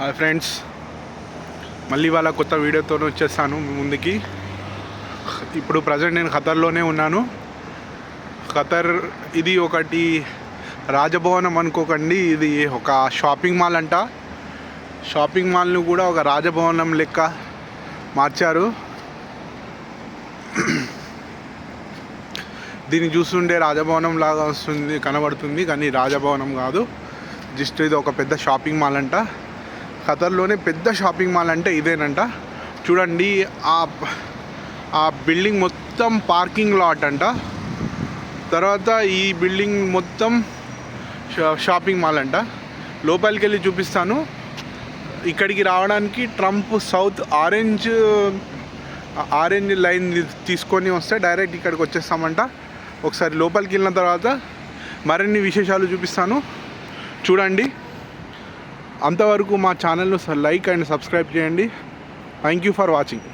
Hi friends, మళ్ళీ వాళ్ళ కొత్త వీడియోతో వచ్చేస్తాను మీ ముందుకి. ఇప్పుడు ప్రజెంట్ నేను ఖతర్లోనే ఉన్నాను. ఖతర్ ఇది ఒకటి రాజభవనం అనుకోకండి, ఇది ఒక షాపింగ్ మాల్ అంట. షాపింగ్ మాల్ను కూడా ఒక రాజభవనం లెక్క మార్చారు. దీన్ని చూస్తుంటే రాజభవనం లాగా వస్తుంది, కనబడుతుంది, కానీ రాజభవనం కాదు. జస్ట్ ఇది ఒక పెద్ద షాపింగ్ మాల్ అంట. ఖతర్లోనే పెద్ద షాపింగ్ మాల్ అంటే ఇదేనంట. చూడండి, ఆ బిల్డింగ్ మొత్తం పార్కింగ్ లాట్ అంట. తర్వాత ఈ బిల్డింగ్ మొత్తం షాపింగ్ మాల్ అంట. లోపలికి వెళ్ళి చూపిస్తాను. ఇక్కడికి రావడానికి ట్రంప్ సౌత్ ఆరెంజ్ లైన్ తీసుకొని వస్తే డైరెక్ట్ ఇక్కడికి వచ్చేస్తామంట. ఒకసారి లోపలికి వెళ్ళిన తర్వాత మరిన్ని విశేషాలు చూపిస్తాను, చూడండి. అంతవరకు మా ఛానల్ను లైక్ అండ్ సబ్స్క్రైబ్ చేయండి. Thank you for watching.